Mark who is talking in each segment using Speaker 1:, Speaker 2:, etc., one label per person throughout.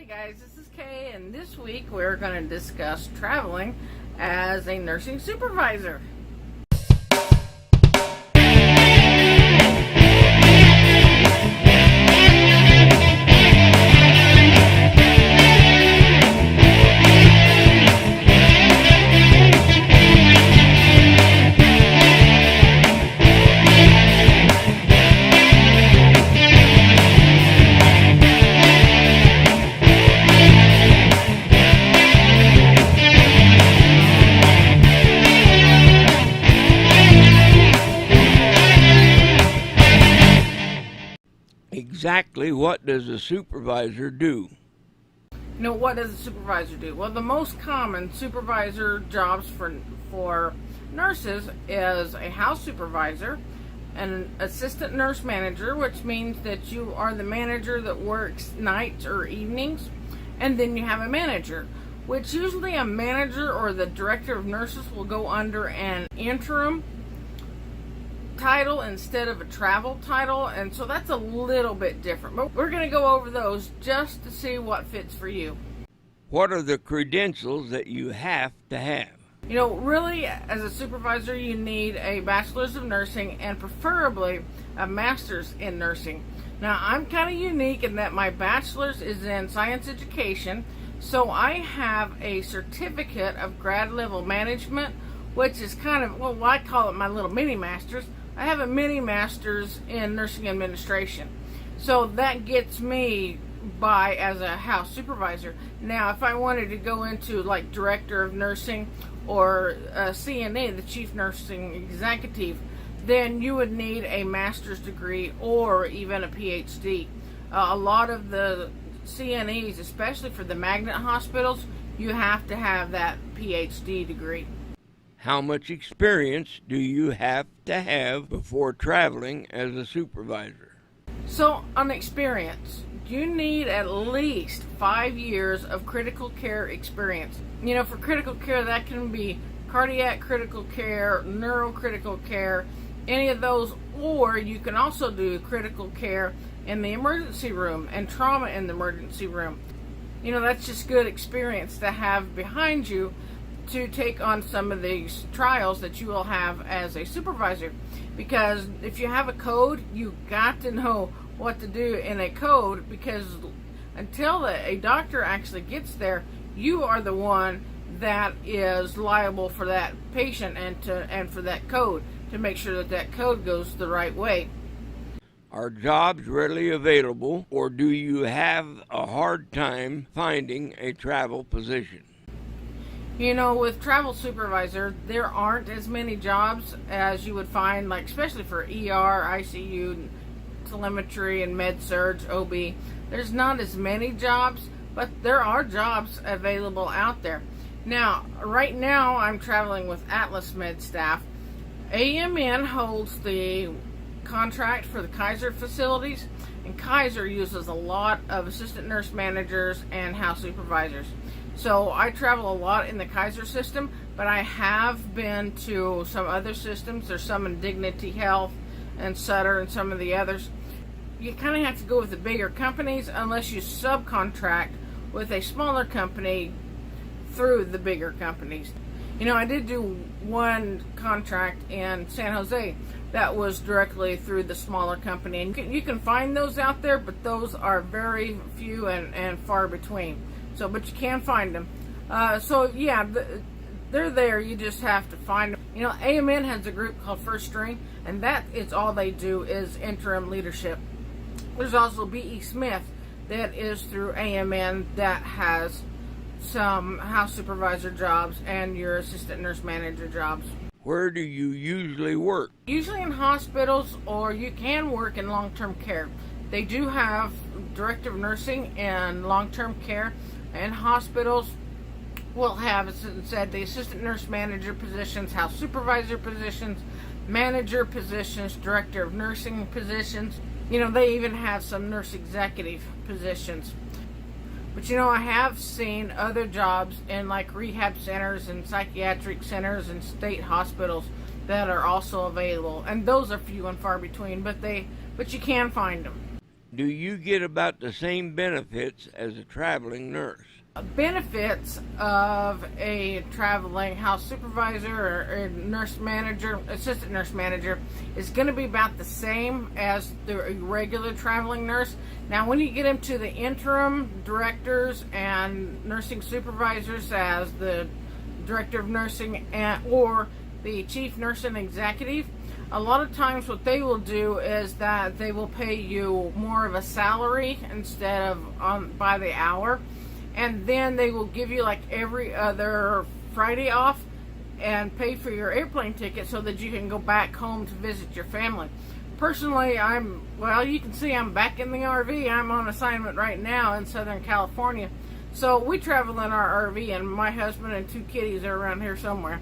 Speaker 1: Hi guys, this is Kay, and this week we're going to discuss traveling as a nursing supervisor.
Speaker 2: Exactly what does a supervisor do?
Speaker 1: What does a supervisor do? Well, the most common supervisor jobs for nurses is a house supervisor, an assistant nurse manager, which means that you are the manager that works nights or evenings, and then you have a manager, which usually a manager or the director of nurses will go under an interim title instead of a travel title, and so that's a little bit different, but we're going to go over those just to see what fits for you.
Speaker 2: What are the credentials that you have to have?
Speaker 1: Really, as a supervisor, you need a bachelor's of nursing and preferably a master's in nursing. Now, I'm kind of unique in that my bachelor's is in science education, so I have a certificate of grad level management, which is kind of, well, I call it my little mini master's. I have a mini master's in nursing administration. So that gets me by as a house supervisor. Now, if I wanted to go into like director of nursing or CNA, the chief nursing executive, then you would need a master's degree or even a PhD. A lot of the CNEs, especially for the magnet hospitals, you have to have that PhD degree.
Speaker 2: How much experience do you have to have before traveling as a supervisor?
Speaker 1: So, on experience, you need at least 5 years of critical care experience. For critical care, that can be cardiac critical care, neurocritical care, any of those, or you can also do critical care in the emergency room and trauma in the emergency room. That's just good experience to have behind you to take on some of these trials that you will have as a supervisor, because if you have a code, you got to know what to do in a code, because until a doctor actually gets there, you are the one that is liable for that patient and for that code, to make sure that code goes the right way.
Speaker 2: Are jobs readily available, or do you have a hard time finding a travel position?
Speaker 1: With travel supervisor, there aren't as many jobs as you would find, like especially for ER, ICU, telemetry, and med surg, OB. There's not as many jobs, but there are jobs available out there. Now, right now, I'm traveling with Atlas Med staff. AMN holds the contract for the Kaiser facilities, and Kaiser uses a lot of assistant nurse managers and house supervisors. So I travel a lot in the Kaiser system, but I have been to some other systems. There's some in Dignity Health and Sutter and some of the others. You kind of have to go with the bigger companies unless you subcontract with a smaller company through the bigger companies. I did do one contract in San Jose that was directly through the smaller company, and you can find those out there, but those are very few and far between. But you can find them. They're there. You just have to find them. AMN has a group called First String, and that is all they do is interim leadership. There's also B.E. Smith that is through AMN that has some house supervisor jobs and your assistant nurse manager jobs.
Speaker 2: Where do you usually work?
Speaker 1: Usually in hospitals, or you can work in long-term care. They do have director of nursing and long-term care, and hospitals will have, as I said, the assistant nurse manager positions, house supervisor positions, manager positions, director of nursing positions. They even have some nurse executive positions. But I have seen other jobs in like rehab centers and psychiatric centers and state hospitals that are also available, and those are few and far between, but you can find them.
Speaker 2: Do you get about the same benefits as a traveling nurse?
Speaker 1: Benefits of a traveling house supervisor or nurse manager, assistant nurse manager, is going to be about the same as the regular traveling nurse. Now, when you get into the interim directors and nursing supervisors, as the director of nursing or the chief nursing executive, a lot of times what they will do is that they will pay you more of a salary instead of by the hour. And then they will give you like every other Friday off and pay for your airplane ticket so that you can go back home to visit your family. Personally, you can see I'm back in the RV. I'm on assignment right now in Southern California. So we travel in our RV, and my husband and 2 kitties are around here somewhere.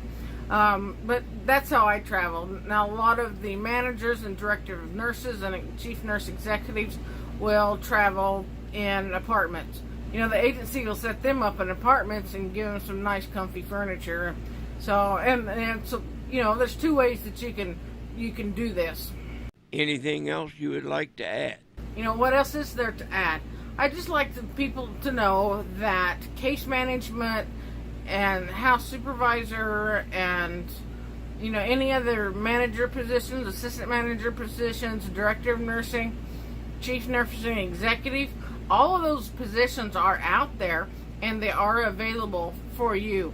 Speaker 1: But that's how I travel. Now, a lot of the managers and director of nurses and chief nurse executives will travel in apartments. You know, the agency will set them up in apartments and give them some nice, comfy furniture. So, and so, you know, there's 2 ways that you can do this.
Speaker 2: Anything else you would like to add?
Speaker 1: You know, what else is there to add? I'd just like people to know that case management and house supervisor and, you know, any other manager positions, assistant manager positions, director of nursing, chief nursing executive, all of those positions are out there and they are available for you.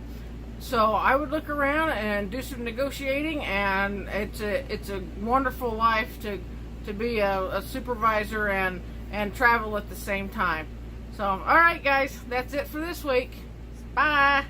Speaker 1: So I would look around and do some negotiating, and it's a wonderful life to be a supervisor and travel at the same time. So, all right, guys, that's it for this week. Bye.